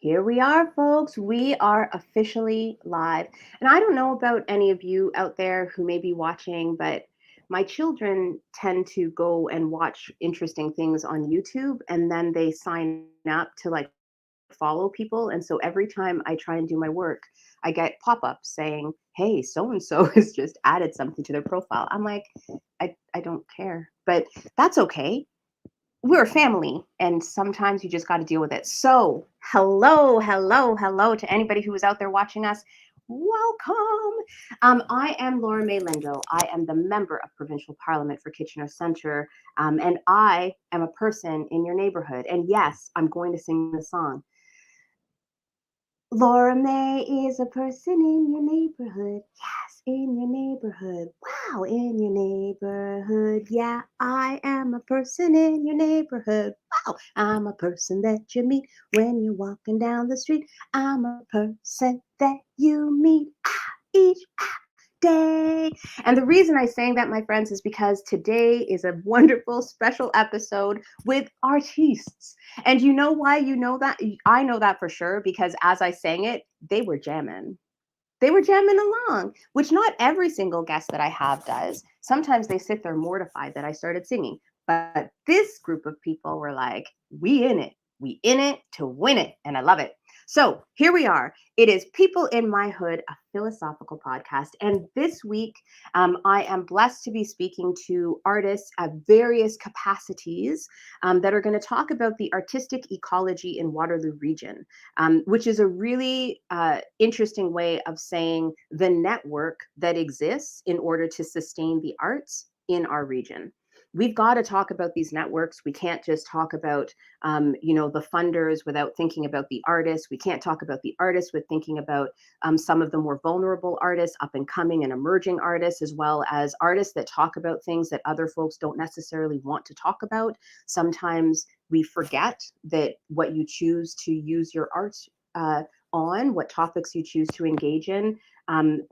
Here we are, folks. We are officially live. And I don't know about any of you out there who may be watching, but my children tend to go and watch interesting things on YouTube and then they sign up to follow people. And so every time I try and do my work, I get pop ups saying, hey, so and so has just added something to their profile. I'm like, I don't care, but that's okay. We're a family and sometimes you just got to deal with it. So, hello to anybody who is out there watching us. Welcome. I am Laura May Lindo. I am the member of Provincial Parliament for Kitchener Centre, and I am a person in your neighborhood. And yes, I'm going to sing the song. Laura May is a person in your neighborhood. Yes, in your neighborhood. Wow, in your neighborhood. Yeah, I am a person in your neighborhood. Wow, I'm a person that you meet when you're walking down the street. I'm a person that you meet each day. And the reason I sang that, my friends, is because today is a wonderful special episode with artists. And you know why you know that? I know that for sure because as I sang it, they were jamming. They were jamming along, which not every single guest that I have does. Sometimes they sit there mortified that I started singing. But this group of people were like, we in it. We in it to win it. And I love it. So here we are. It is People in My Hood, a philosophical podcast. And this week, I am blessed to be speaking to artists at various capacities that are going to talk about the artistic ecology in Waterloo Region, which is a really interesting way of saying the network that exists in order to sustain the arts in our region. We've got to talk about these networks. We can't just talk about, the funders without thinking about the artists. We can't talk about the artists with thinking about some of the more vulnerable artists, up and coming and emerging artists, as well as artists that talk about things that other folks don't necessarily want to talk about. Sometimes we forget that what you choose to use your art on, what topics you choose to engage in,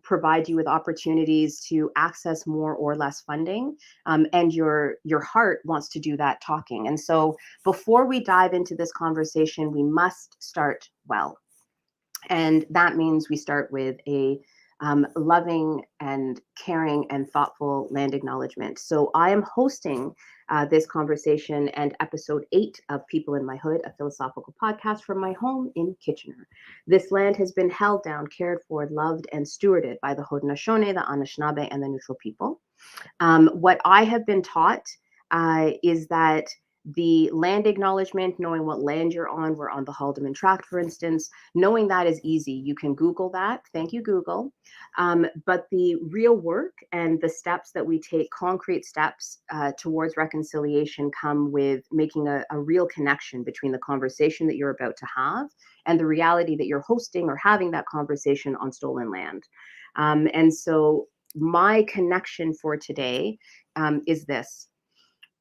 provide you with opportunities to access more or less funding, and your heart wants to do that talking. And so before we dive into this conversation, we must start well. And that means we start with a loving and caring and thoughtful land acknowledgement. So I am hosting this conversation and episode 8 of People in My Hood, a philosophical podcast from my home in Kitchener. This land has been held down, cared for, loved, and stewarded by the Haudenosaunee, the Anishinaabe, and the neutral people. What I have been taught is that the land acknowledgement, knowing what land you're on, we're on the Haldeman Tract, for instance, knowing that is easy. You can Google that. Thank you, Google. But the real work and the steps that we take, concrete steps towards reconciliation, come with making a real connection between the conversation that you're about to have and the reality that you're hosting or having that conversation on stolen land. And so my connection for today is this.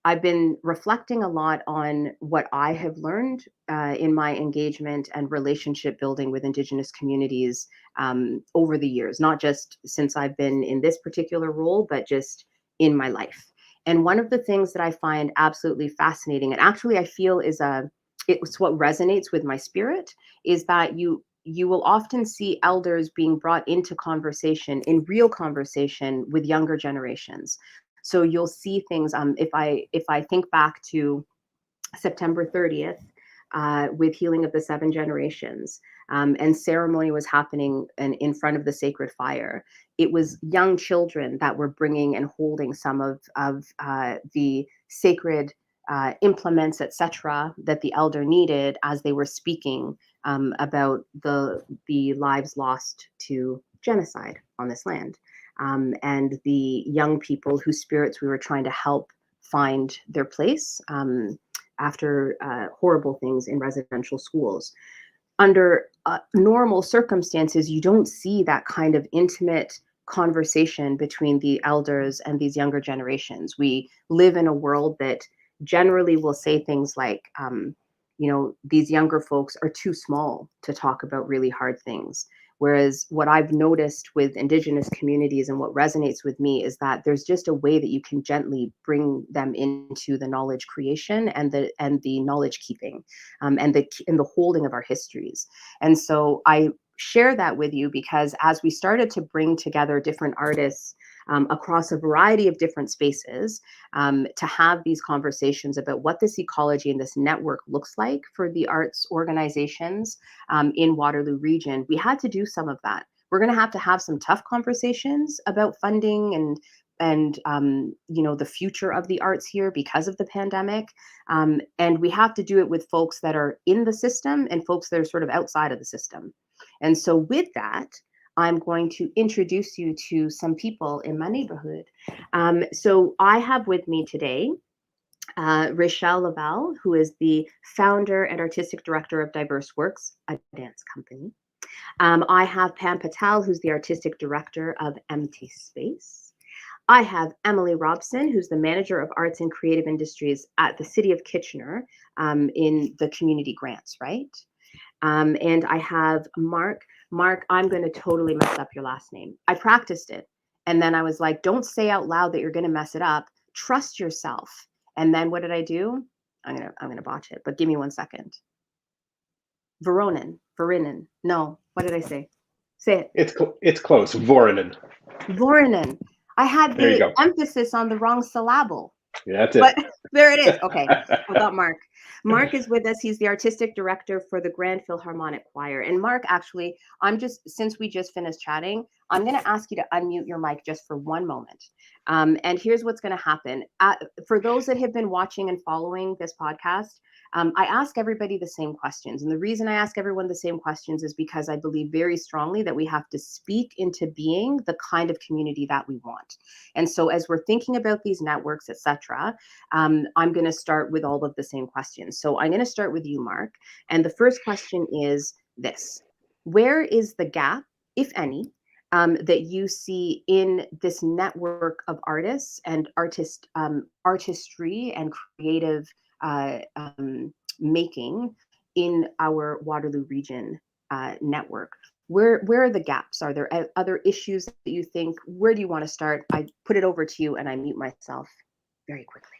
I've been reflecting a lot on what I have learned in my engagement and relationship building with Indigenous communities over the years, not just since I've been in this particular role, but just in my life. And one of the things that I find absolutely fascinating, and actually I feel it's what resonates with my spirit, is that you will often see elders being brought into conversation, in real conversation with younger generations. So you'll see things. If I think back to September 30th, with Healing of the Seven Generations, and ceremony was happening in front of the sacred fire. It was young children that were bringing and holding some of the sacred implements, etc., that the elder needed as they were speaking about the lives lost to genocide on this land, and the young people whose spirits we were trying to help find their place after horrible things in residential schools. Under normal circumstances, you don't see that kind of intimate conversation between the elders and these younger generations. We live in a world that generally will say things like, these younger folks are too small to talk about really hard things. Whereas what I've noticed with Indigenous communities and what resonates with me is that there's just a way that you can gently bring them into the knowledge creation and the knowledge keeping, and the holding of our histories. And so I share that with you because as we started to bring together different artists across a variety of different spaces, to have these conversations about what this ecology and this network looks like for the arts organizations in Waterloo Region, we had to do some of that. We're going to have some tough conversations about funding and you know, the future of the arts here because of the pandemic, and we have to do it with folks that are in the system and folks that are sort of outside of the system. And so with that, I'm going to introduce you to some people in my neighborhood. So I have with me today Rachelle Laval, who is the founder and artistic director of Diverse Works, a dance company. I have Pam Patel, who's the artistic director of Empty Space. I have Emily Robson, who's the manager of arts and creative industries at the City of Kitchener in the community grants, right? And I have Mark. Mark, I'm going to totally mess up your last name. I practiced it. And then I was like, don't say out loud that you're going to mess it up. Trust yourself. And then what did I do? I'm gonna botch it, but give me 1 second. Voronin. No, what did I say? Say it. It's close. Voronin. Voronin. I had There you the go. emphasis on the wrong syllable. Yeah, that's But it. there it is. Okay, I got Mark. Mark is with us. He's the artistic director for the Grand Philharmonic Choir. And Mark, actually, since we just finished chatting, I'm going to ask you to unmute your mic just for 1 moment. And here's what's going to happen. For those that have been watching and following this podcast, I ask everybody the same questions. And the reason I ask everyone the same questions is because I believe very strongly that we have to speak into being the kind of community that we want. And so as we're thinking about these networks, etc., I'm going to start with all of the same questions. So I'm going to start with you, Mark. And the first question is this: where is the gap, if any, that you see in this network of artists and artistry and creative making in our Waterloo Region network? Where are the gaps? Are there other issues that you think? Where do you want to start? I put it over to you and I mute myself very quickly.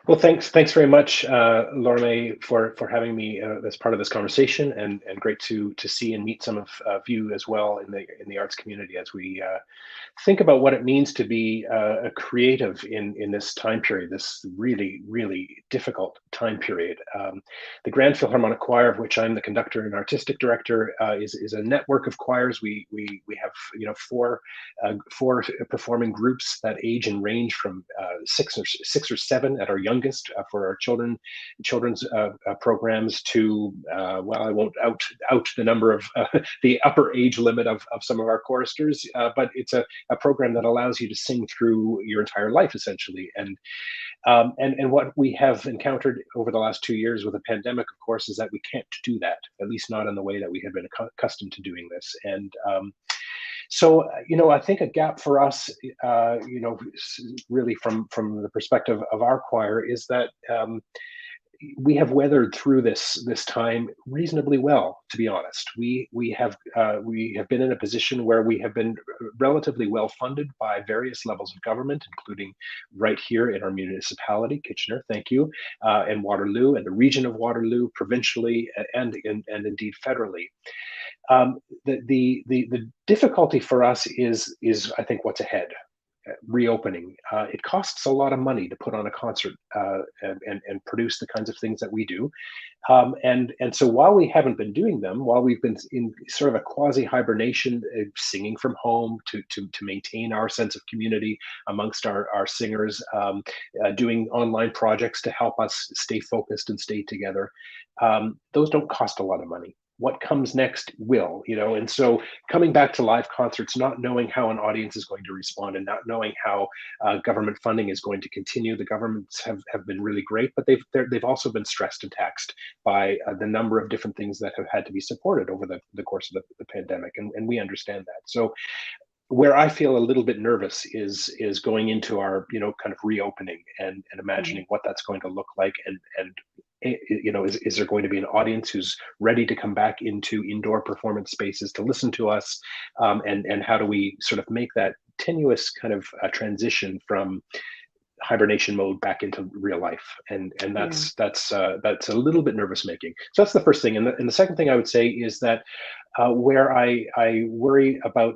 Well, thanks very much, Lorme, for having me as part of this conversation, and great to see and meet some of you as well in the arts community as we think about what it means to be a creative in this time period, this really difficult time period. The Grand Philharmonic Choir, of which I'm the conductor and artistic director, is a network of choirs. We have four performing groups that age and range from six or seven at our youngest for our children's programs to well, I won't out the number of the upper age limit of some of our choristers, but it's a program that allows you to sing through your entire life essentially. And what we have encountered over the last 2 years with the pandemic, of course, is that we can't do that, at least not in the way that we have been accustomed to doing this. And so, I think a gap for us, really from the perspective of our choir, is that we have weathered through this time reasonably well. To be honest, we have been in a position where we have been relatively well funded by various levels of government, including right here in our municipality, Kitchener. Thank you, and Waterloo, and the region of Waterloo, provincially, and indeed federally. The difficulty for us is I think what's ahead. Reopening. It costs a lot of money to put on a concert and produce the kinds of things that we do. And so while we haven't been doing them, while we've been in sort of a quasi hibernation, singing from home to maintain our sense of community amongst our singers, doing online projects to help us stay focused and stay together, those don't cost a lot of money. What comes next will, and so coming back to live concerts, not knowing how an audience is going to respond and not knowing how government funding is going to continue. The governments have been really great, but they've also been stressed and taxed by the number of different things that have had to be supported over the course of the pandemic, and we understand that. So where I feel a little bit nervous is going into our kind of reopening and imagining what that's going to look like, and is there going to be an audience who's ready to come back into indoor performance spaces to listen to us, and how do we sort of make that tenuous kind of transition from hibernation mode back into real life, and Yeah. that's a little bit nervous making. So that's the first thing, and the second thing I would say is that where I worry about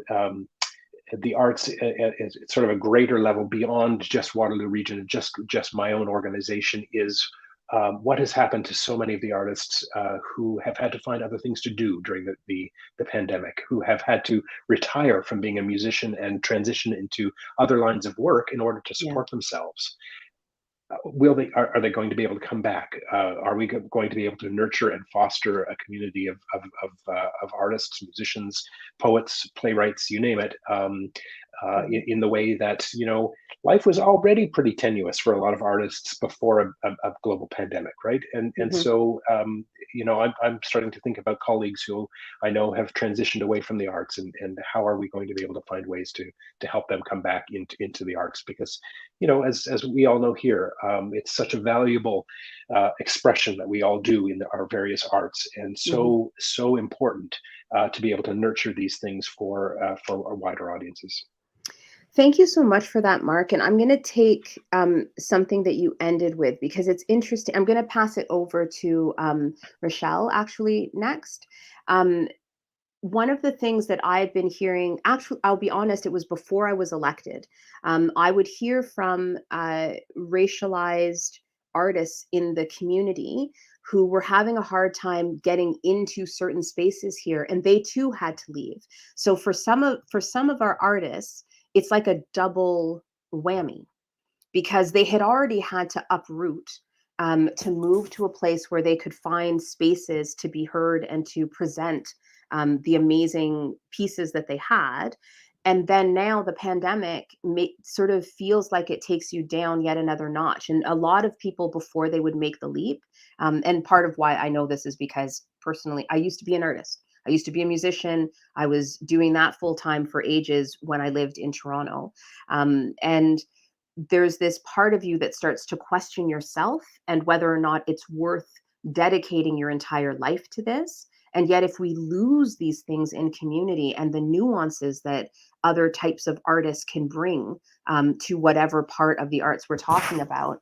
the arts at sort of a greater level beyond just Waterloo Region and just my own organization is what has happened to so many of the artists who have had to find other things to do during the pandemic, who have had to retire from being a musician and transition into other lines of work in order to Yeah. support themselves. Are they going to be able to come back? Are we going to be able to nurture and foster a community of artists, musicians, poets, playwrights, you name it, Mm-hmm. in the way that life was already pretty tenuous for a lot of artists before a global pandemic, right? And Mm-hmm. so I'm starting to think about colleagues who I know have transitioned away from the arts, and how are we going to be able to find ways to help them come back into the arts, because as we all know here, it's such a valuable expression that we all do in our various arts, and Mm-hmm. so important to be able to nurture these things for our wider audiences. Thank you so much for that, Mark. And I'm going to take something that you ended with because it's interesting. I'm going to pass it over to Rochelle actually next. Um, One of the things that I've been hearing, actually, I'll be honest, it was before I was elected. I would hear from racialized artists in the community who were having a hard time getting into certain spaces here, and they too had to leave. So for some of our artists, it's like a double whammy because they had already had to uproot to move to a place where they could find spaces to be heard and to present the amazing pieces that they had. And then now the pandemic sort of feels like it takes you down yet another notch. And a lot of people, before they would make the leap, and part of why I know this is because personally, I used to be an artist. I used to be a musician. I was doing that full time for ages when I lived in Toronto. And there's this part of you that starts to question yourself and whether or not it's worth dedicating your entire life to this. And yet, if we lose these things in community and the nuances that other types of artists can bring to whatever part of the arts we're talking about,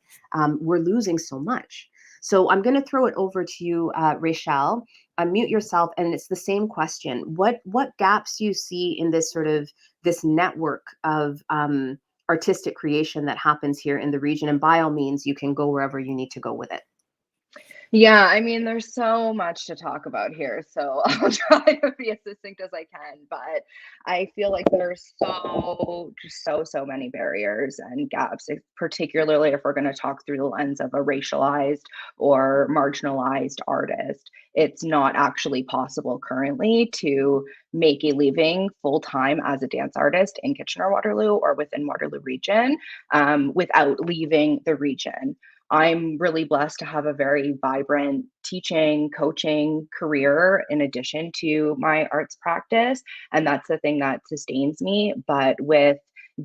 we're losing so much. So I'm going to throw it over to you, Rachel. Unmute yourself, and it's the same question. What gaps do you see in this sort of this network of artistic creation that happens here in the region? And by all means, you can go wherever you need to go with it. Yeah, I mean, there's so much to talk about here, so I'll try to be as succinct as I can. But I feel like there's so many barriers and gaps, particularly if we're going to talk through the lens of a racialized or marginalized artist. It's not actually possible currently to make a living full time as a dance artist in Kitchener Waterloo or within Waterloo Region without leaving the region. I'm really blessed to have a very vibrant teaching, coaching career in addition to my arts practice. And that's the thing that sustains me. But with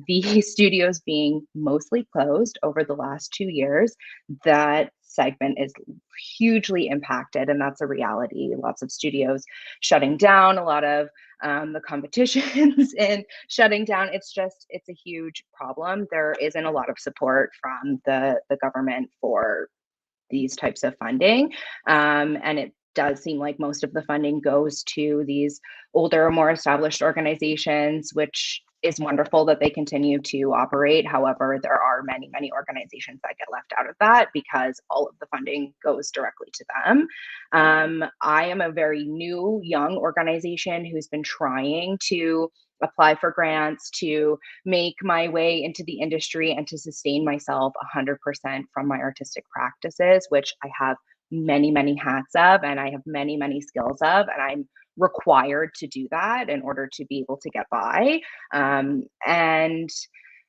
the studios being mostly closed over the last 2 years, that segment is hugely impacted. And that's a reality. Lots of studios shutting down, a lot of the competitions and shutting down. It's a huge problem. There isn't a lot of support from the government for these types of funding. And it does seem like most of the funding goes to these older, more established organizations, which is wonderful that they continue to operate. However, there are many organizations that get left out of that because all of the funding goes directly to them. I am a very new, young organization who's been trying to apply for grants to make my way into the industry and to sustain myself 100% from my artistic practices, which I have many hats of and I have many skills of, and I'm required to do that in order to be able to get by. And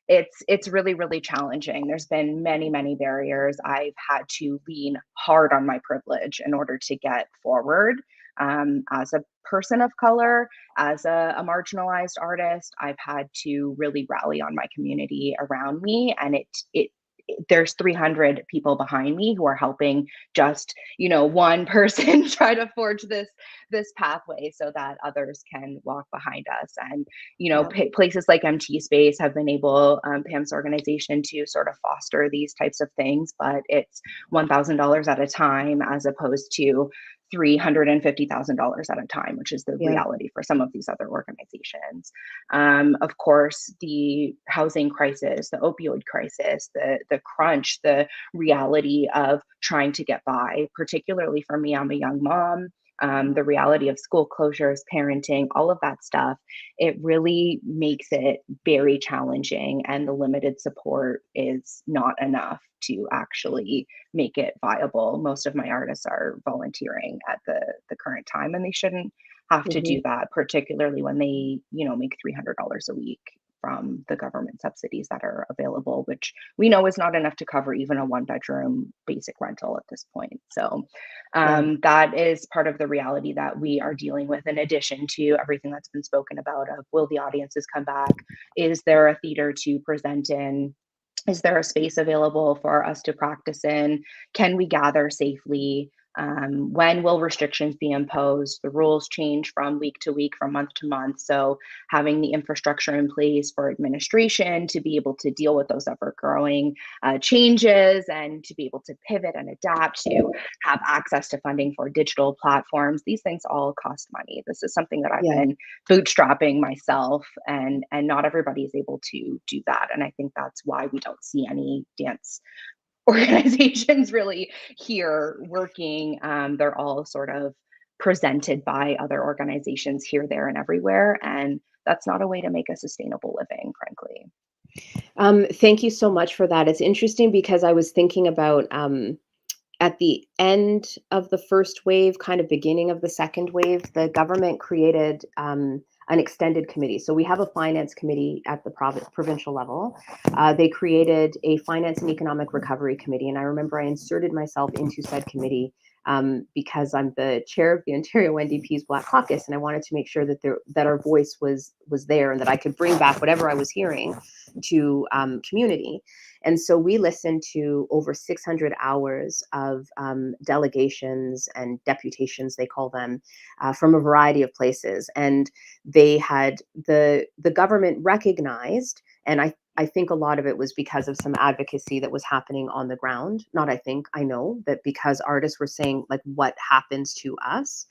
it's really challenging. There's been many barriers. I've had to lean hard on my privilege in order to get forward. As a person of color, as a marginalized artist, I've had to really rally on my community around me, and it there's 300 people behind me who are helping just, one person try to forge this pathway so that others can walk behind us. And Yeah. places like MT Space have been able, Pam's organization, to sort of foster these types of things, but it's $1,000 at a time as opposed to $350,000 at a time, which is the Yeah. reality for some of these other organizations. Of course, the housing crisis, the opioid crisis, the crunch, the reality of trying to get by, particularly for me, I'm a young mom. The reality of school closures, parenting, all of that stuff, it really makes it very challenging, and the limited support is not enough to actually make it viable. Most of my artists are volunteering at the current time, and they shouldn't have to Hmm. do that, particularly when they, make $300 a week from the government subsidies that are available, which we know is not enough to cover even a one-bedroom basic rental at this point. So Yeah. that is part of the reality that we are dealing with, in addition to everything that's been spoken about of, will the audiences come back? Is there a theater to present in? Is there a space available for us to practice in? Can we gather safely? When will restrictions be imposed? The rules change from week to week, from month to month. So having the infrastructure in place for administration to be able to deal with those ever growing changes, and to be able to pivot and adapt, to have access to funding for digital platforms. These things all cost money. This is something that I've Yeah. been bootstrapping myself, and not everybody is able to do that. And I think that's why we don't see any dance organizations really here working. They're all sort of presented by other organizations here, there, and everywhere, and that's not a way to make a sustainable living, frankly. Thank you so much for that. It's interesting because I was thinking about at the end of the first wave, kind of beginning of the second wave, the government created an extended committee. So we have a finance committee at the provincial level. They created a finance and economic recovery committee, and I remember I inserted myself into said committee because I'm the chair of the Ontario NDP's Black Caucus, and I wanted to make sure that our voice was there, and that I could bring back whatever I was hearing to community. And so we listened to over 600 hours of delegations and deputations, they call them, from a variety of places. And they had the government recognized, and I think a lot of it was because of some advocacy that was happening on the ground. Not I think, I know that, because artists were saying, like, what happens to us?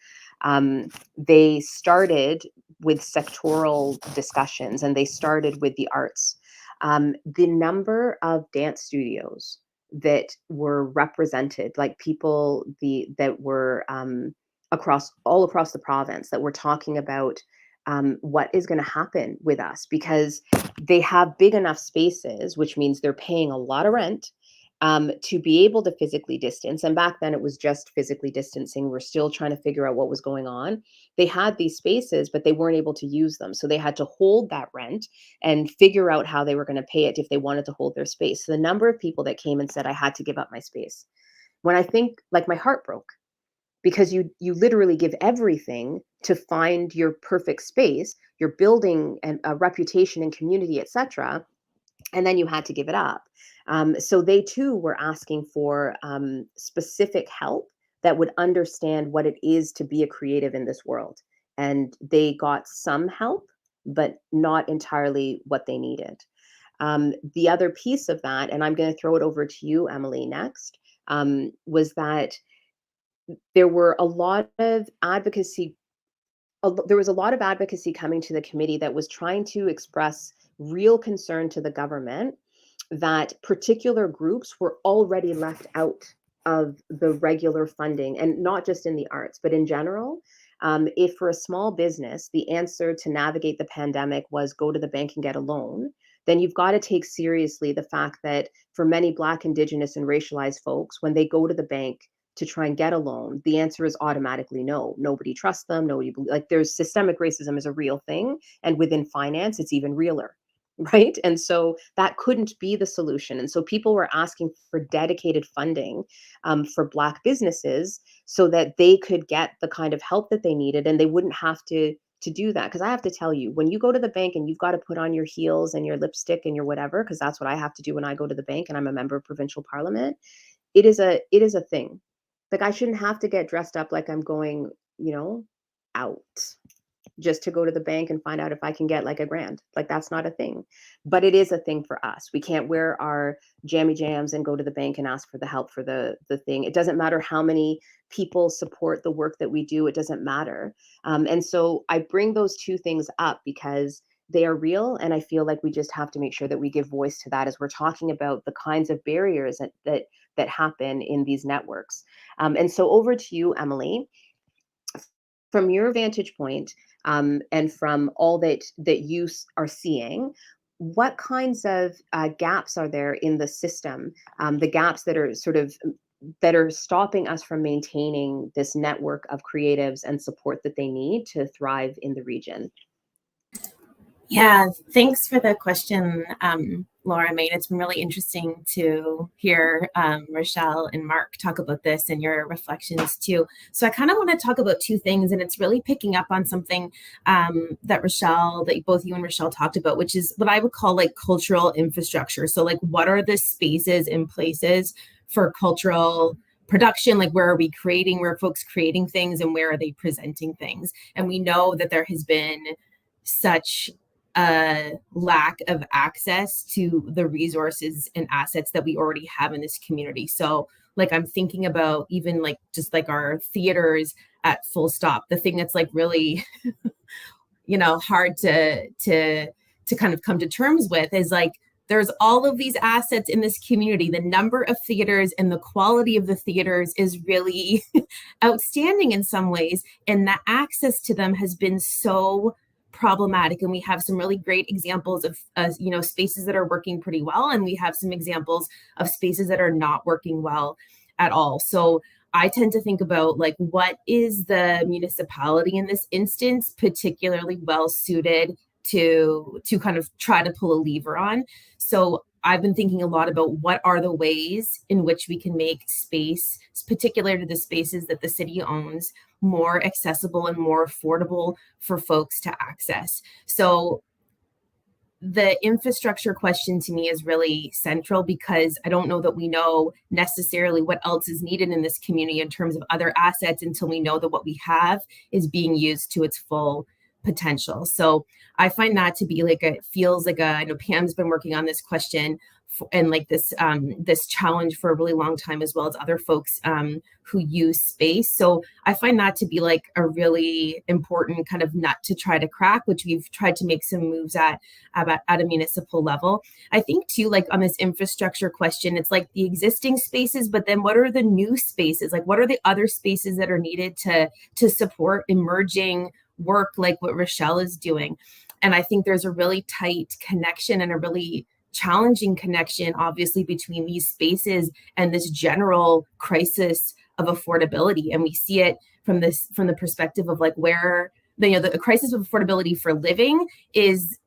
They started with sectoral discussions, and they started with the arts. The number of dance studios that were represented, like people that were all across the province, that were talking about what is going to happen with us, because they have big enough spaces, which means they're paying a lot of rent to be able to physically distance. And back then it was just physically distancing. We're still trying to figure out what was going on. They had these spaces, but they weren't able to use them. So they had to hold that rent and figure out how they were going to pay it if they wanted to hold their space. So the number of people that came and said, I had to give up my space. When I think, like, my heart broke, because you literally give everything to find your perfect space. You're building a reputation and community, etc., and then you had to give it up. So they too were asking for specific help that would understand what it is to be a creative in this world. And they got some help, but not entirely what they needed. The other piece of that, and I'm going to throw it over to you, Emily, next, was that there were a lot of advocacy there was a lot of advocacy coming to the committee that was trying to express real concern to the government that particular groups were already left out of the regular funding, and not just in the arts, but in general. If for a small business, the answer to navigate the pandemic was go to the bank and get a loan, then you've got to take seriously the fact that for many Black, Indigenous, and racialized folks, when they go to the bank to try and get a loan, the answer is automatically no. Nobody trusts them. Nobody, like, there's systemic racism is a real thing. And within finance, it's even realer. Right. And so that couldn't be the solution. And so people were asking for dedicated funding for Black businesses so that they could get the kind of help that they needed, and they wouldn't have to to do that. Because I have to tell you, when you go to the bank and you've got to put on your heels and your lipstick and your whatever, because that's what I have to do when I go to the bank and I'm a member of provincial parliament, it is a thing. Like, I shouldn't have to get dressed up like I'm going, out just to go to the bank and find out if I can get like a grand. Like, that's not a thing. But it is a thing for us. We can't wear our jammy jams and go to the bank and ask for the help for the thing. It doesn't matter how many people support the work that we do. It doesn't matter. And so I bring those two things up because they are real. And I feel like we just have to make sure that we give voice to that as we're talking about the kinds of barriers that happen in these networks. And so over to you, Emily, from your vantage point, and from all that you are seeing, what kinds of gaps are there in the system? The gaps that are that are stopping us from maintaining this network of creatives and support that they need to thrive in the region? Yeah, thanks for the question, Laura. It's been really interesting to hear Rochelle and Mark talk about this and your reflections too. So I kind of want to talk about two things, and it's really picking up on something that both you and Rochelle talked about, which is what I would call like cultural infrastructure. So like, what are the spaces and places for cultural production? Like, where are folks creating things, and where are they presenting things? And we know that there has been such a lack of access to the resources and assets that we already have in this community. So like, I'm thinking about even like just like our theaters at Full Stop, the thing that's like really hard to kind of come to terms with is like, there's all of these assets in this community. The number of theaters and the quality of the theaters is really outstanding in some ways, and the access to them has been so problematic. And we have some really great examples of spaces that are working pretty well, and we have some examples of spaces that are not working well at all. So I tend to think about like, what is the municipality in this instance particularly well suited to kind of try to pull a lever on. So I've been thinking a lot about what are the ways in which we can make space, particular to the spaces that the city owns, more accessible and more affordable for folks to access. So the infrastructure question to me is really central, because I don't know that we know necessarily what else is needed in this community in terms of other assets until we know that what we have is being used to its full potential. So I find that to be like I know Pam's been working on this question and like this challenge for a really long time, as well as other folks who use space. So I find that to be like a really important kind of nut to try to crack, which we've tried to make some moves at a municipal level. I think too, like on this infrastructure question, it's like the existing spaces, but then what are the new spaces? Like, what are the other spaces that are needed to support emerging work like what Rochelle is doing? And I think there's a really tight connection and a really challenging connection, obviously, between these spaces and this general crisis of affordability. And we see it from the perspective of like where the crisis of affordability for living is,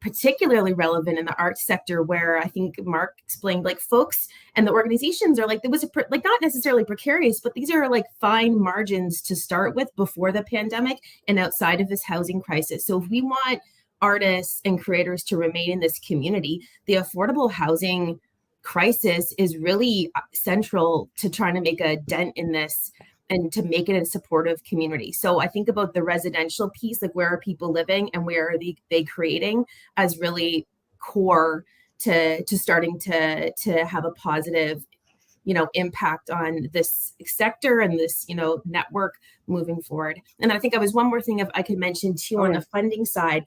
particularly relevant in the arts sector, where I think Mark explained, like, folks and the organizations are like, there was like not necessarily precarious, but these are like fine margins to start with before the pandemic and outside of this housing crisis. So if we want artists and creators to remain in this community, the affordable housing crisis is really central to trying to make a dent in this and to make it a supportive community. So I think about the residential piece, like where are people living and where are they creating, as really core to starting to have a positive impact on this sector and this network moving forward. And I think I was one more thing if I could mention too, on the funding side,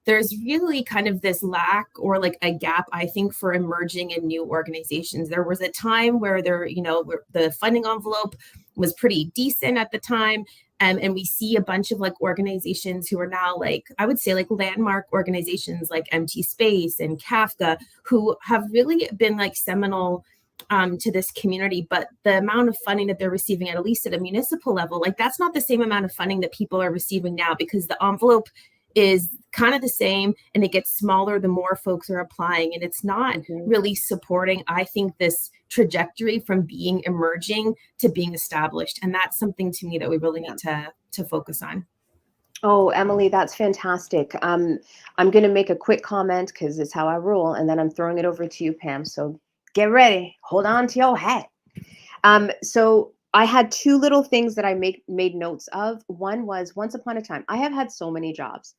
there's really kind of this lack or like a gap, I think, for emerging and new organizations. There was a time where the funding envelope was pretty decent at the time. And we see a bunch of like organizations who are now like, I would say like landmark organizations like Empty Space and Kafka, who have really been like seminal to this community. But the amount of funding that they're receiving, at least at a municipal level, like that's not the same amount of funding that people are receiving now, because the envelope is kind of the same, and it gets smaller the more folks are applying, and it's not really supporting, I think, this trajectory from being emerging to being established. And that's something to me that we really need to focus on. Oh, Emily, that's fantastic. I'm going to make a quick comment because it's how I rule, and then I'm throwing it over to you, Pam. So get ready. Hold on to your hat. So I had two little things that I made notes of. One was, once upon a time, I have had so many jobs.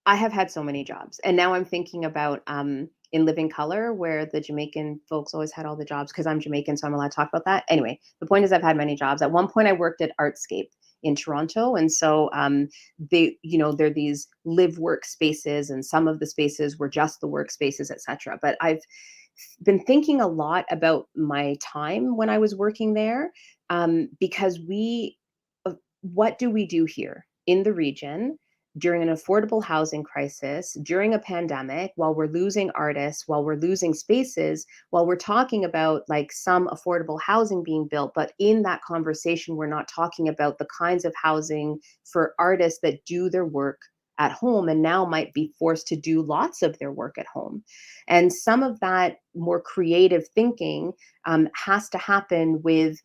And now I'm thinking about in Living Color, where the Jamaican folks always had all the jobs, because I'm Jamaican, so I'm allowed to talk about that. Anyway, the point is, I've had many jobs. At one point, I worked at Artscape in Toronto, and so there are these live work spaces, and some of the spaces were just the workspaces, etc. But I've been thinking a lot about my time when I was working there, because what do we do here in the region during an affordable housing crisis, during a pandemic, while we're losing artists, while we're losing spaces, while we're talking about like some affordable housing being built, but in that conversation, we're not talking about the kinds of housing for artists that do their work at home and now might be forced to do lots of their work at home. And some of that more creative thinking has to happen with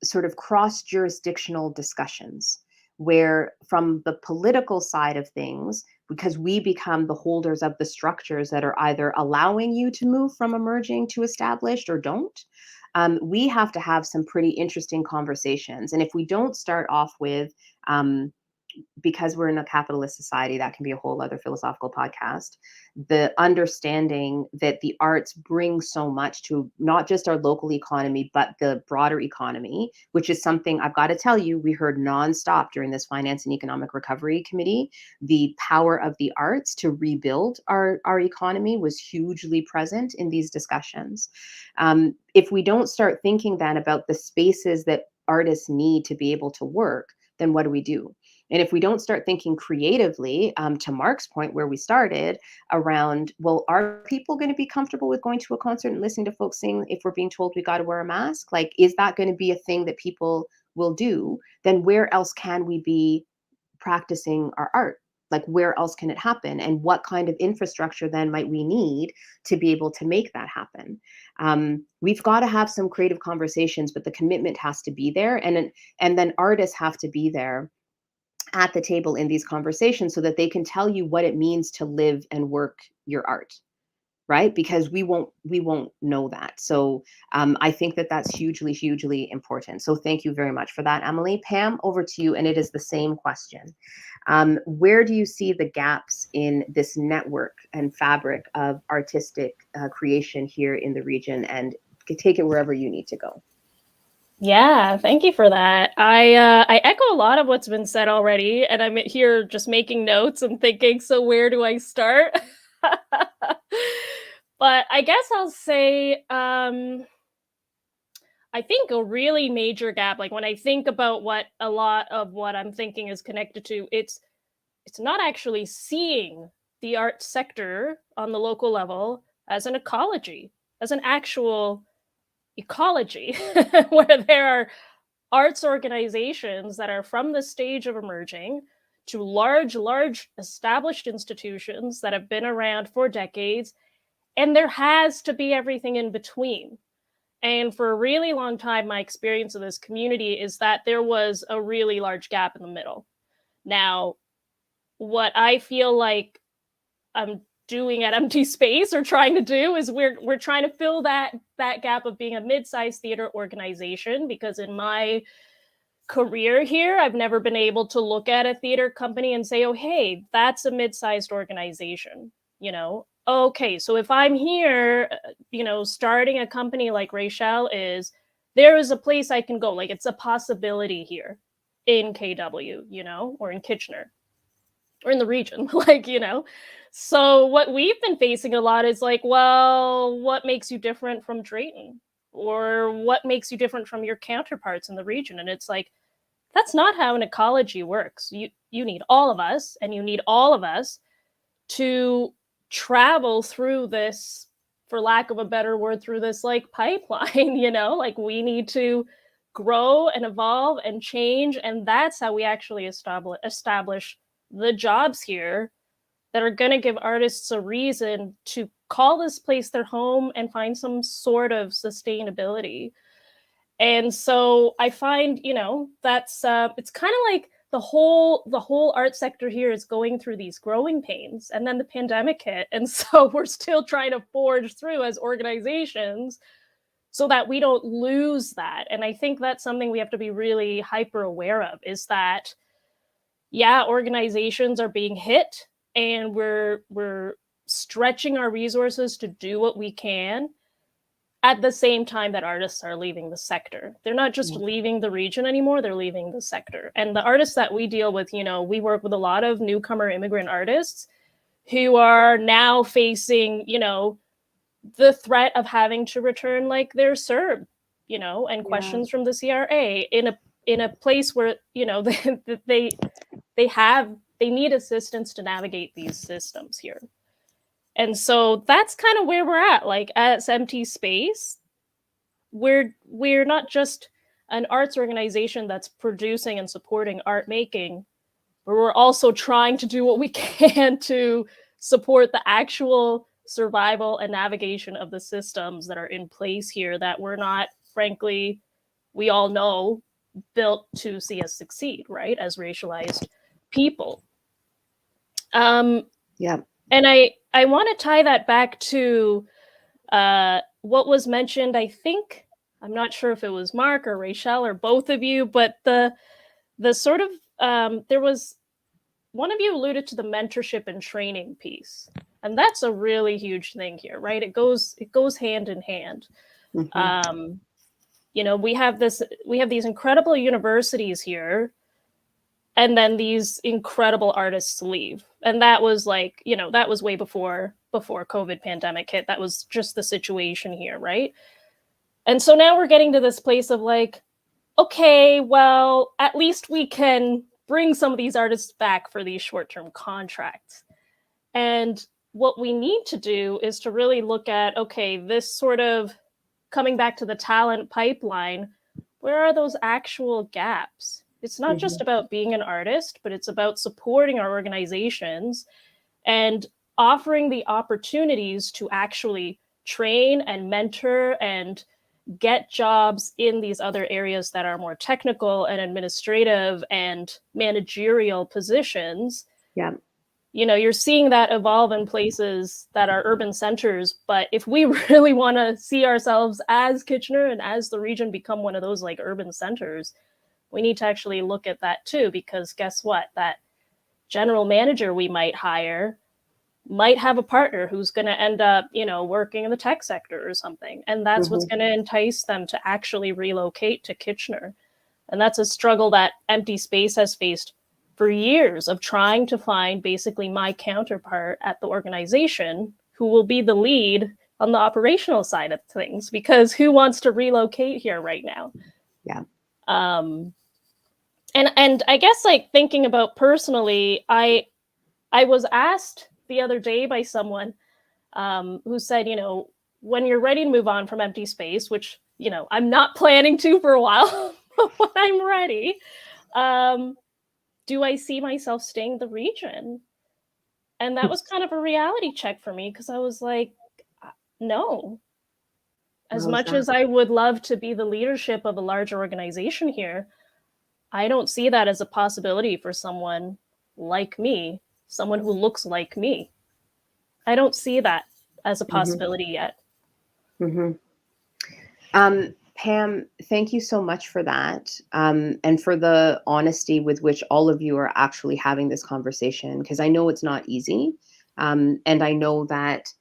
sort of cross-jurisdictional discussions, where from the political side of things, because we become the holders of the structures that are either allowing you to move from emerging to established or don't, we have to have some pretty interesting conversations. And if we don't start off with, because we're in a capitalist society, that can be a whole other philosophical podcast, the understanding that the arts bring so much to not just our local economy, but the broader economy, which is something I've got to tell you, we heard nonstop during this Finance and Economic Recovery Committee. The power of the arts to rebuild our economy was hugely present in these discussions. If we don't start thinking then about the spaces that artists need to be able to work, then what do? And if we don't start thinking creatively, to Mark's point where we started, around, well, are people going to be comfortable with going to a concert and listening to folks sing if we're being told we got to wear a mask? Like, is that going to be a thing that people will do? Then where else can we be practicing our art? Like, where else can it happen? And what kind of infrastructure then might we need to be able to make that happen? We've got to have some creative conversations, but the commitment has to be there. And then artists have to be there at the table in these conversations so that they can tell you what it means to live and work your art, right? Because we won't know that. So I think that that's hugely, hugely important. So thank you very much for that, Emily. Pam, over to you, and it is the same question. Where do you see the gaps in this network and fabric of artistic creation here in the region? And take it wherever you need to go. Yeah, thank you for that. I echo a lot of what's been said already, and I'm here just making notes and thinking, so where do I start? But I guess I'll say, I think a really major gap, like when I think about what a lot of what I'm thinking is connected to, it's not actually seeing the art sector on the local level as an ecology, as an actual ecology, where there are arts organizations that are from the stage of emerging to large established institutions that have been around for decades, and there has to be everything in between. And for a really long time, my experience of this community is that there was a really large gap in the middle. Now, what I feel like I'm doing at Empty Space or trying to do is we're trying to fill that gap of being a mid-sized theater organization, because in my career here, I've never been able to look at a theater company and say, oh, hey, that's a mid-sized organization, Okay, so if I'm here, starting a company like Rachel is, there is a place I can go. Like, it's a possibility here in KW, or in Kitchener or in the region, So what we've been facing a lot is like, well, what makes you different from Drayton? Or what makes you different from your counterparts in the region? And it's like, that's not how an ecology works. You need all of us, and you need all of us to travel through this, for lack of a better word, through this like pipeline, like we need to grow and evolve and change. And that's how we actually establish the jobs here that are going to give artists a reason to call this place their home and find some sort of sustainability. And so I find, that's it's kind of like the whole art sector here is going through these growing pains, and then the pandemic hit, and so we're still trying to forge through as organizations so that we don't lose that. And I think that's something we have to be really hyper aware of, is that, yeah, organizations are being hit, and we're stretching our resources to do what we can, at the same time that artists are leaving the sector. They're not just leaving the region anymore, they're leaving the sector. And the artists that we deal with, we work with a lot of newcomer immigrant artists who are now facing, the threat of having to return like they're Serb, and questions from the CRA in a place where, they need assistance to navigate these systems here. And so that's kind of where we're at. Like, as Empty Space, we're not just an arts organization that's producing and supporting art making, but we're also trying to do what we can to support the actual survival and navigation of the systems that are in place here that we're not, frankly, we all know, built to see us succeed, right, as racialized people. Yeah. And I want to tie that back to what was mentioned. I think, I'm not sure if it was Mark or Rachel or both of you, but the sort of there was one of you alluded to the mentorship and training piece, and that's a really huge thing here, right? It goes hand in hand. Mm-hmm. We have these incredible universities here, and then these incredible artists leave, and that was like, that was way before COVID pandemic hit. That was just the situation here, right? And so now we're getting to this place of like, okay, well, at least we can bring some of these artists back for these short-term contracts. And what we need to do is to really look at, okay, this sort of coming back to the talent pipeline, where are those actual gaps? It's not just about being an artist, but it's about supporting our organizations and offering the opportunities to actually train and mentor and get jobs in these other areas that are more technical and administrative and managerial positions. Yeah. You're seeing that evolve in places that are urban centers. But if we really want to see ourselves as Kitchener and as the region become one of those like urban centers, we need to actually look at that too, because guess what? That general manager we might hire might have a partner who's going to end up, working in the tech sector or something. And that's what's going to entice them to actually relocate to Kitchener. And that's a struggle that Empty Space has faced for years, of trying to find basically my counterpart at the organization who will be the lead on the operational side of things, because who wants to relocate here right now? Yeah. And I guess, like, thinking about personally, I was asked the other day by someone who said, when you're ready to move on from Empty Space, which, I'm not planning to for a while, but when I'm ready, do I see myself staying in the region? And that was kind of a reality check for me, because I was like, no. As much as I would love to be the leadership of a larger organization here, I don't see that as a possibility for someone like me, someone who looks like me. I don't see that as a possibility yet. Pam, thank you so much for that, and for the honesty with which all of you are actually having this conversation, because I know it's not easy, and I know that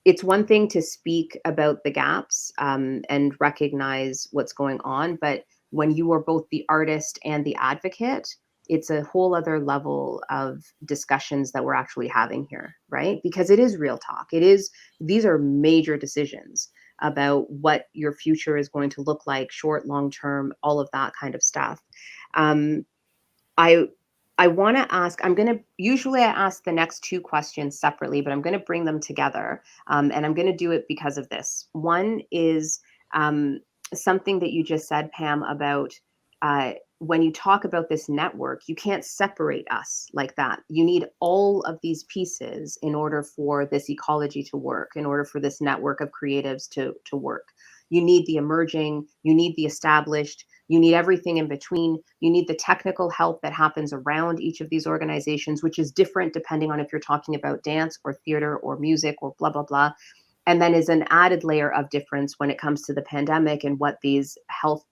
it's one thing to speak about the gaps and recognize what's going on, but when you are both the artist and the advocate, it's a whole other level of discussions that we're actually having here, right? Because it is real talk. These are major decisions about what your future is going to look like, short, long term, all of that kind of stuff. I want to ask, usually I ask the next two questions separately, but I'm going to bring them together. And I'm going to do it because of this. One is something that you just said, Pam, about when you talk about this network, you can't separate us like that. You need all of these pieces in order for this ecology to work, in order for this network of creatives to work. You need the emerging, you need the established, you need everything in between. You need the technical help that happens around each of these organizations, which is different depending on if you're talking about dance or theater or music or blah, blah, blah. And then is an added layer of difference when it comes to the pandemic and what these health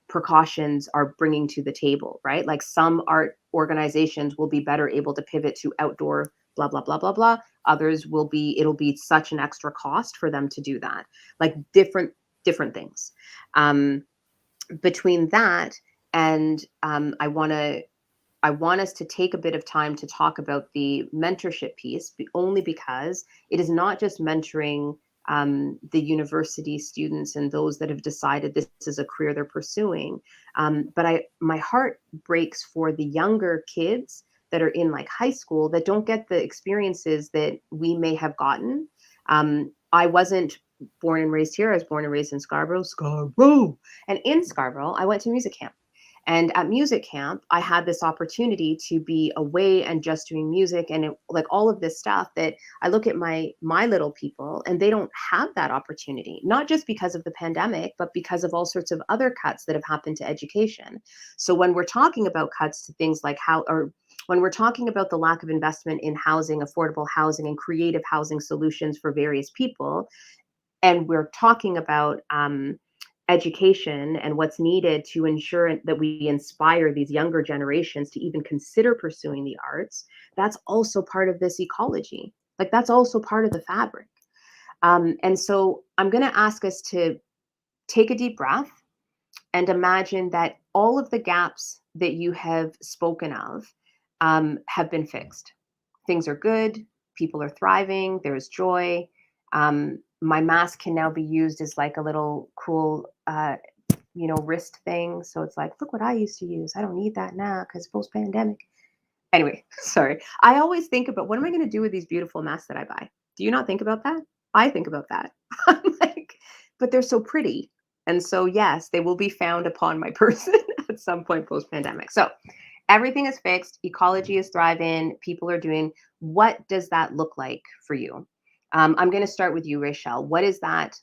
precautions are bringing to the table, right? Like some art organizations will be better able to pivot to outdoor blah, blah, blah, blah, blah. Others will be, it'll be such an extra cost for them to do that. Like different things. Between that and I want us to take a bit of time to talk about the mentorship piece, only because it is not just mentoring the university students and those that have decided this is a career they're pursuing. But my heart breaks for the younger kids that are in like high school that don't get the experiences that we may have gotten. I wasn't born and raised here. I was born and raised in Scarborough. And in Scarborough, I went to music camp. And at music camp, I had this opportunity to be away and just doing music and like all of this stuff that I look at my little people and they don't have that opportunity, not just because of the pandemic, but because of all sorts of other cuts that have happened to education. So when we're talking about cuts to things like when we're talking about the lack of investment in housing, affordable housing, and creative housing solutions for various people, and we're talking about education and what's needed to ensure that we inspire these younger generations to even consider pursuing the arts, that's also part of this ecology. Like that's also part of the fabric. And so I'm going to ask us to take a deep breath and imagine that all of the gaps that you have spoken of have been fixed. Things are good. People are thriving. There's joy. My mask can now be used as like a little cool, wrist thing. So it's like, look what I used to use. I don't need that now because post-pandemic. Anyway, sorry. I always think about what am I going to do with these beautiful masks that I buy? Do you not think about that? I think about that. I'm like, but they're so pretty. And so, yes, they will be found upon my person at some point post-pandemic. So everything is fixed. Ecology is thriving. People are doing. What does that look like for you? I'm going to start with you, Rachel. What does that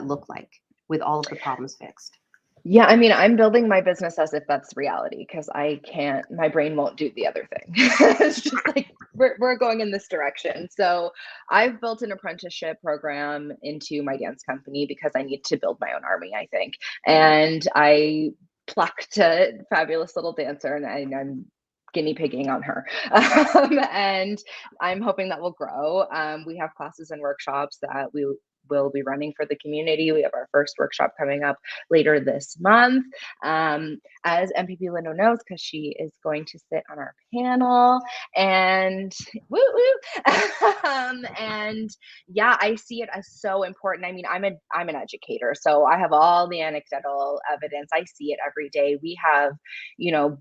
look like with all of the problems fixed? Yeah, I mean, I'm building my business as if that's reality because my brain won't do the other thing. It's just like we're going in this direction. So I've built an apprenticeship program into my dance company because I need to build my own army, I think. And I plucked a fabulous little dancer and I'm guinea pigging on her. And I'm hoping that will grow. We have classes and workshops that we will be running for the community. We have our first workshop coming up later this month. As MPP Lindo knows, because she is going to sit on our panel and woo woo. And yeah, I see it as so important. I mean, I'm an educator, so I have all the anecdotal evidence. I see it every day. We have,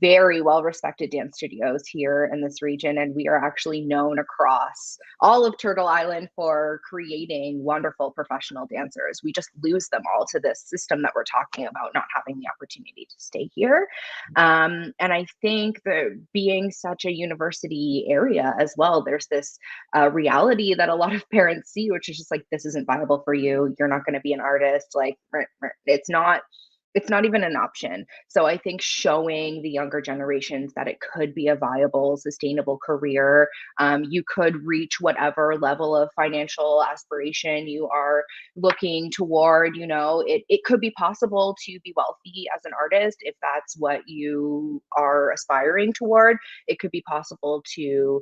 very well respected dance studios here in this region, and we are actually known across all of Turtle Island for creating wonderful professional dancers. We just lose them all to this system that we're talking about, not having the opportunity to stay here. And I think that being such a university area as well, there's this reality that a lot of parents see, which is just like, this isn't viable for you. You're not going to be an artist. Like, it's not even an option. So I think showing the younger generations that it could be a viable, sustainable career. You could reach whatever level of financial aspiration you are looking toward. It could be possible to be wealthy as an artist if that's what you are aspiring toward. It could be possible to,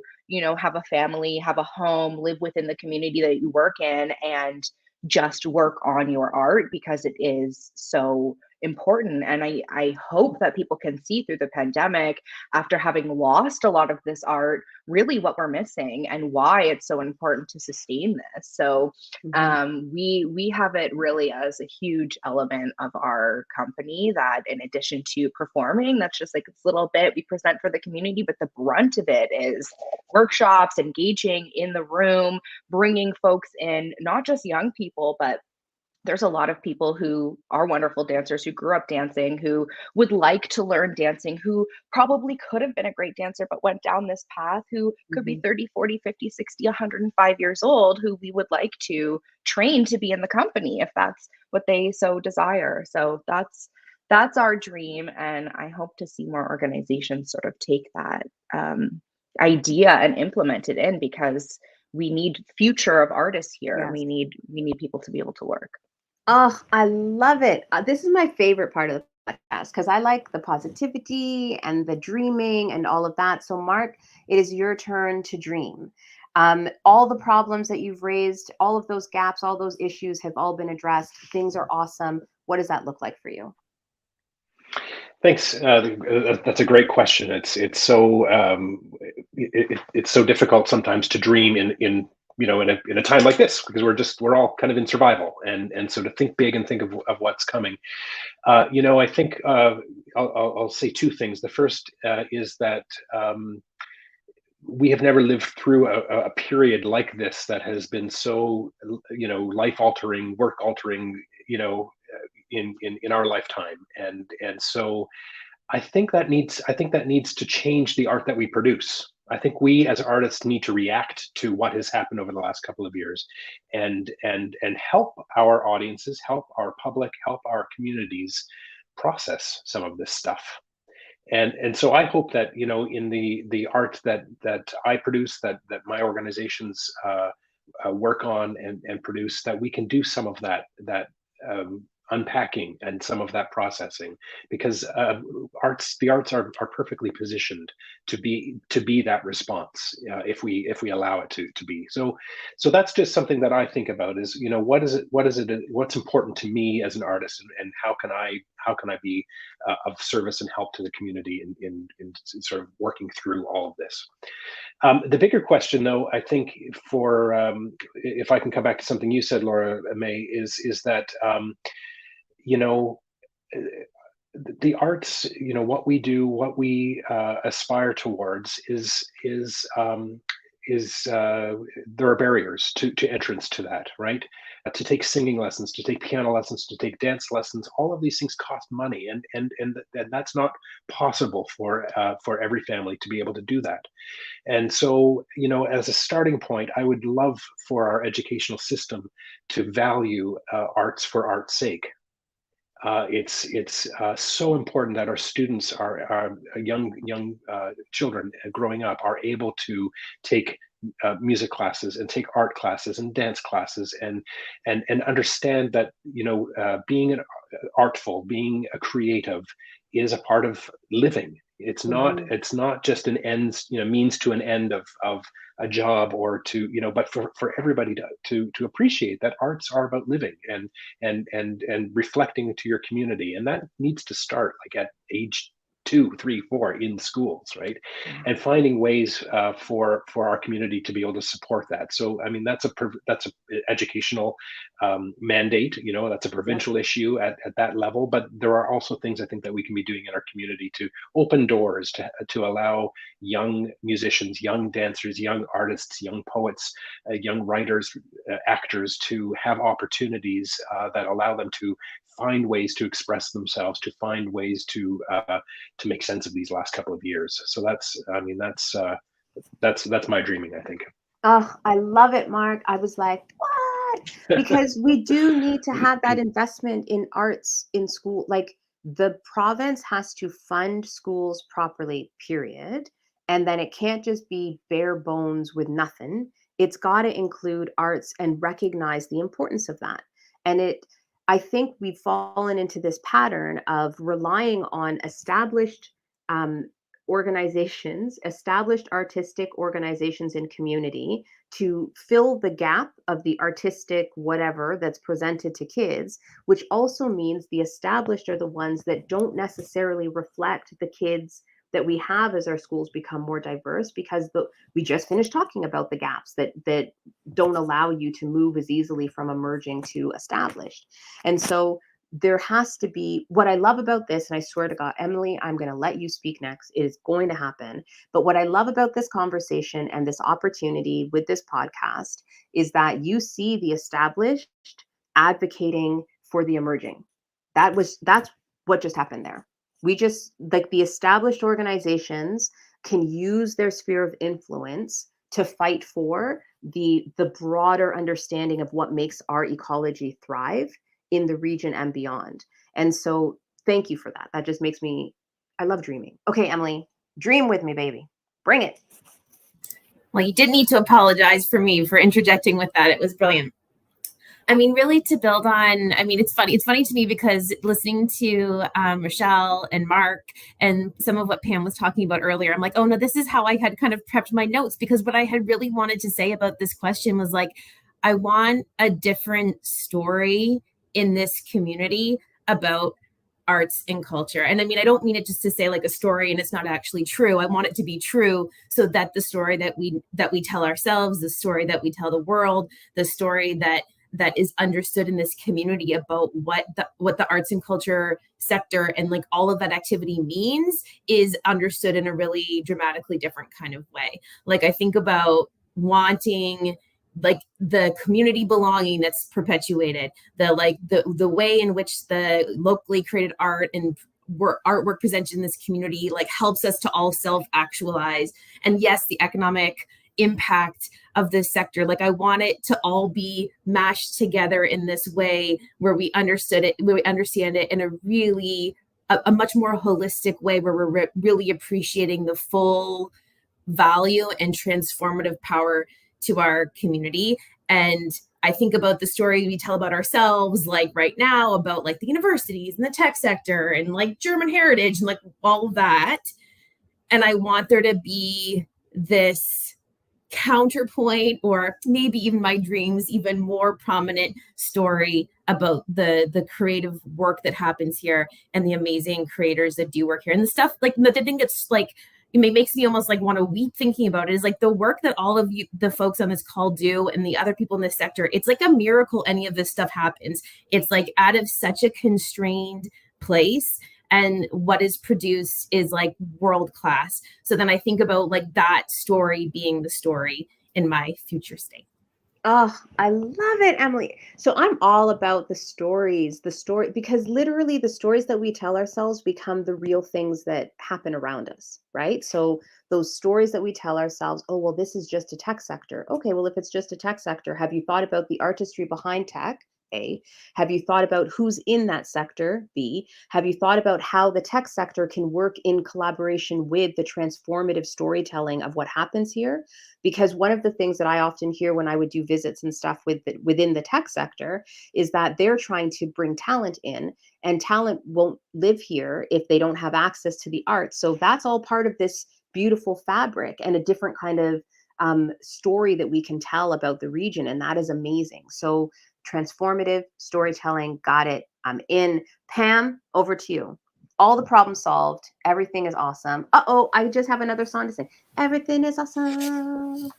have a family, have a home, live within the community that you work in, and just work on your art because it is so important. And I hope that people can see through the pandemic, after having lost a lot of this art, really what we're missing and why it's so important to sustain this. So we have it really as a huge element of our company that, in addition to performing, that's just like this little bit we present for the community, but the brunt of it is workshops, engaging in the room, bringing folks in, not just young people, but there's a lot of people who are wonderful dancers, who grew up dancing, who would like to learn dancing, who probably could have been a great dancer but went down this path, who could be 30, 40, 50, 60, 105 years old, who we would like to train to be in the company if that's what they so desire. So that's our dream, and I hope to see more organizations sort of take that idea and implement it in, because we need future of artists here. Yes. We need people to be able to work. Oh, I love it. This is my favorite part of the podcast because I like the positivity and the dreaming and all of that. So, Mark, it is your turn to dream. All the problems that you've raised, all of those gaps, all those issues have all been addressed. Things are awesome. What does that look like for you? Thanks. That's a great question. It's so it's so difficult sometimes to dream in in a time like this, because we're all kind of in survival, and so to think big and think of what's coming. I think I'll say two things. The first is that we have never lived through a period like this that has been so life altering, work altering, in our lifetime, and so I think that needs to change the art that we produce. I think we as artists need to react to what has happened over the last couple of years, and help our audiences, help our public, help our communities process some of this stuff. And so I hope that in the art that I produce, that my organizations work on and produce, that we can do some of that unpacking and some of that processing, because the arts are perfectly positioned to be that response, if we allow it to be. So that's just something that I think about, is what's important to me as an artist, and how can I be of service and help to the community in sort of working through all of this. The bigger question, though, I think, for if I can come back to something you said, Laura May, is that you know the arts, what we do, what we aspire towards, is there are barriers to entrance to that, right? To take singing lessons, to take piano lessons, to take dance lessons, all of these things cost money, and that's not possible for every family to be able to do that. And so, as a starting point, I would love for our educational system to value arts for art's sake. It's so important that our students, are young children growing up, are able to take music classes and take art classes and dance classes, and understand that being an artful, being a creative, is a part of living. It's not just an ends, means to an end of a job, or but for everybody to appreciate that arts are about living, and reflecting to your community, and that needs to start like at age 2, 3, 4 in schools, right? And finding ways for our community to be able to support that. So I mean, that's a educational mandate. That's a provincial issue at that level, but there are also things I think that we can be doing in our community to open doors to allow young musicians, young dancers, young artists, young poets, young writers, actors, to have opportunities that allow them to find ways to express themselves, to find ways to make sense of these last couple of years. So that's my dreaming, I think. Oh, I love it, Mark. I was like, what? Because we do need to have that investment in arts in school. Like, the province has to fund schools properly, period. And then it can't just be bare bones with nothing. It's got to include arts and recognize the importance of that. And I think we've fallen into this pattern of relying on established organizations, established artistic organizations in community, to fill the gap of the artistic whatever that's presented to kids, which also means the established are the ones that don't necessarily reflect the kids that we have as our schools become more diverse, because we just finished talking about the gaps that don't allow you to move as easily from emerging to established. And so there has to be, what I love about this, and I swear to God, Emily, I'm going to let you speak next. It is going to happen. But what I love about this conversation and this opportunity with this podcast is that you see the established advocating for the emerging. That's what just happened there. We just, like, the established organizations can use their sphere of influence to fight for the broader understanding of what makes our ecology thrive in the region and beyond. And so thank you for that. That just makes me, I love dreaming. Okay, Emily, dream with me, baby. Bring it. Well, you didn't need to apologize for me for interjecting with that. It was brilliant. I mean, really to build on, I mean, it's funny to me because listening to Rochelle and Mark and some of what Pam was talking about earlier, I'm like, oh no, this is how I had kind of prepped my notes, because what I had really wanted to say about this question was like, I want a different story in this community about arts and culture. And I mean, I don't mean it just to say like a story and it's not actually true. I want it to be true so that the story that we tell ourselves, the story that we tell the world, the story that is understood in this community about what the arts and culture sector and like all of that activity means is understood in a really dramatically different kind of way. Like I think about wanting like the community belonging that's perpetuated, the way in which the locally created art and artwork presented in this community like helps us to all self-actualize. And yes, the economic impact of this sector, like I want it to all be mashed together in this way where we understand it in a really a much more holistic way, where we're really appreciating the full value and transformative power to our community. And I think about the story we tell about ourselves, like right now, about like the universities and the tech sector and like German heritage and like all of that. And I want there to be this counterpoint, or maybe even my dreams, even more prominent story about the creative work that happens here and the amazing creators that do work here. And the stuff like the thing that's like, it makes me almost like want to weep thinking about it, is like the work that all of you, the folks on this call do, and the other people in this sector. It's like a miracle any of this stuff happens. It's like out of such a constrained place, and what is produced is like world class. So then I think about like that story being the story in my future state. Oh, I love it, Emily. So I'm all about the stories, because literally the stories that we tell ourselves become the real things that happen around us, right? So those stories that we tell ourselves, oh, well, this is just a tech sector. Okay, well, if it's just a tech sector, have you thought about the artistry behind tech? A. Have you thought about who's in that sector? B. Have you thought about how the tech sector can work in collaboration with the transformative storytelling of what happens here? Because one of the things that I often hear when I would do visits and stuff within the tech sector is that they're trying to bring talent in, and talent won't live here if they don't have access to the arts. So that's all part of this beautiful fabric and a different kind of story that we can tell about the region. And that is amazing. So transformative storytelling, got it. I'm in. Pam, over to you. All the problems solved. Everything is awesome. Uh-oh, I just have another song to sing. Everything is awesome.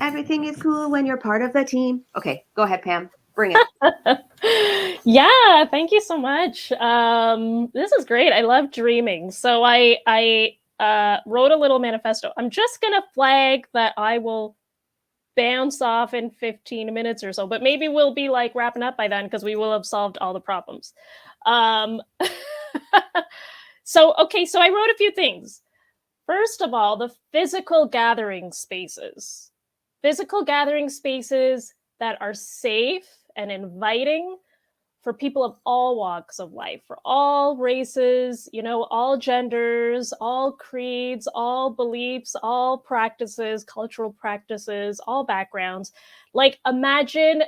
Everything is cool when you're part of the team. Okay, go ahead, Pam. Bring it. Yeah, thank you so much. This is great. I love dreaming. So I wrote a little manifesto. I'm just gonna flag that I will bounce off in 15 minutes or so, but maybe we'll be like wrapping up by then because we will have solved all the problems. So I wrote a few things. First of all, the physical gathering spaces. Physical gathering spaces that are safe and inviting for people of all walks of life, for all races, all genders, all creeds, all beliefs, all practices, cultural practices, all backgrounds. Like imagine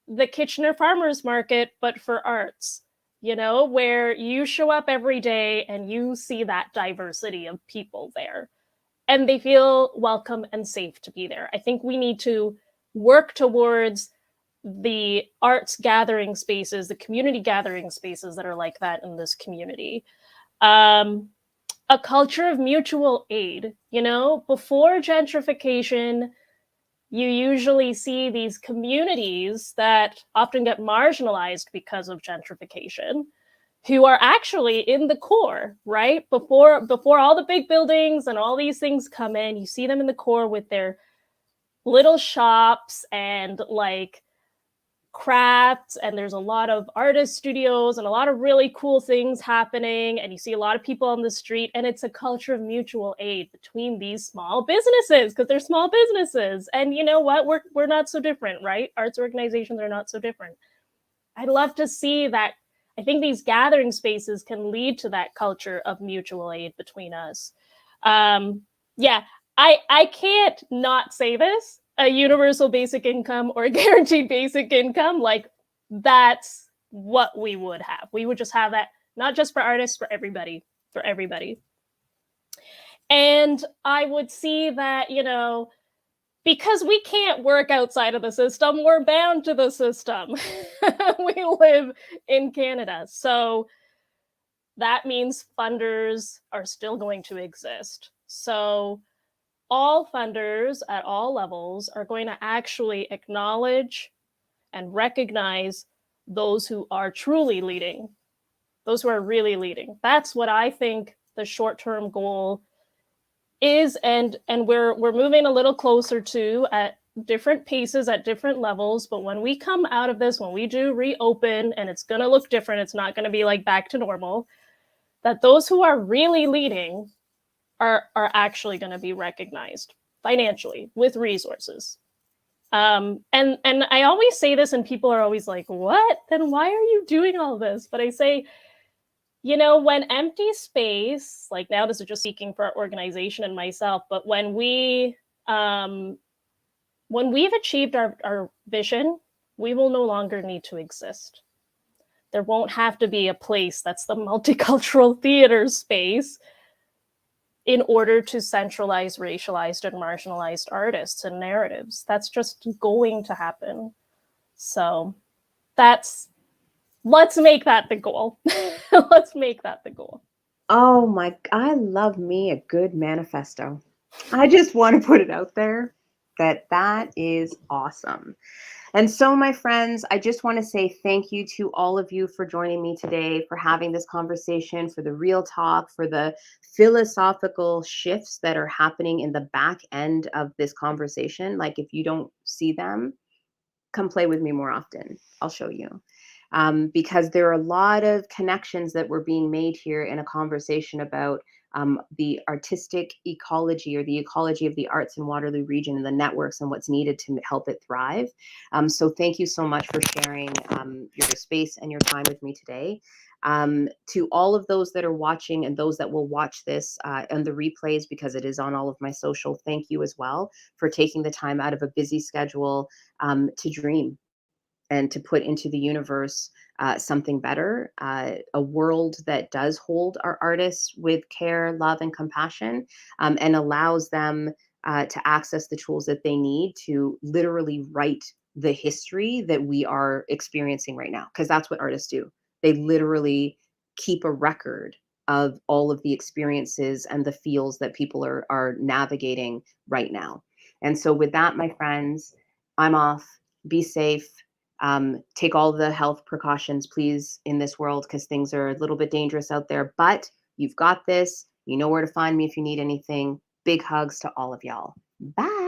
the Kitchener Farmers Market, but for arts, where you show up every day and you see that diversity of people there and they feel welcome and safe to be there. I think we need to work towards the arts gathering spaces, the community gathering spaces that are like that in this community. A culture of mutual aid, before gentrification, you usually see these communities that often get marginalized because of gentrification, who are actually in the core, right? Before all the big buildings and all these things come in, you see them in the core with their little shops and like crafts, and there's a lot of artist studios and a lot of really cool things happening, and you see a lot of people on the street, and it's a culture of mutual aid between these small businesses, because they're small businesses. And you know what, we're not so different, right? Arts organizations are not so different. I'd love to see that. I think these gathering spaces can lead to that culture of mutual aid between us. Yeah, I can't not say this. A universal basic income or a guaranteed basic income, like, that's what we would have. We would just have that, not just for artists, for everybody, for everybody. And I would see that, you know, because we can't work outside of the system, we're bound to the system. We live in Canada. So that means funders are still going to exist. So all funders at all levels are going to actually acknowledge and recognize those who are truly leading, those who are really leading. That's what I think the short-term goal is, and we're moving a little closer to at different paces, at different levels. But when we come out of this, when we do reopen, and it's going to look different, it's not going to be like back to normal, that those who are really leading are actually going to be recognized financially with resources. And I always say this, and people are always like, what? Then why are you doing all this? But I say, you know, when empty space, like, now this is just speaking for our organization and myself, but when we've achieved our vision, we will no longer need to exist. There won't have to be a place that's the multicultural theater space in order to centralize racialized and marginalized artists and narratives. That's just going to happen. So let's make that the goal. Let's make that the goal. Oh my, I love me a good manifesto. I just want to put it out there that is awesome. And so, my friends, I just want to say thank you to all of you for joining me today, for having this conversation, for the real talk, for the philosophical shifts that are happening in the back end of this conversation. Like, if you don't see them, come play with me more often. I'll show you. Because there are a lot of connections that were being made here in a conversation about the artistic ecology, or the ecology of the arts in Waterloo Region, and the networks and what's needed to help it thrive. So thank you so much for sharing your space and your time with me today. To all of those that are watching, and those that will watch this and the replays, because it is on all of my social, thank you as well for taking the time out of a busy schedule to dream and to put into the universe something better, a world that does hold our artists with care, love, and compassion, and allows them to access the tools that they need to literally write the history that we are experiencing right now. Because that's what artists do. They literally keep a record of all of the experiences and the feels that people are navigating right now. And so with that, my friends, I'm off. Be safe. Take all the health precautions, please, in this world, because things are a little bit dangerous out there. But you've got this. You know where to find me if you need anything. Big hugs to all of y'all. Bye.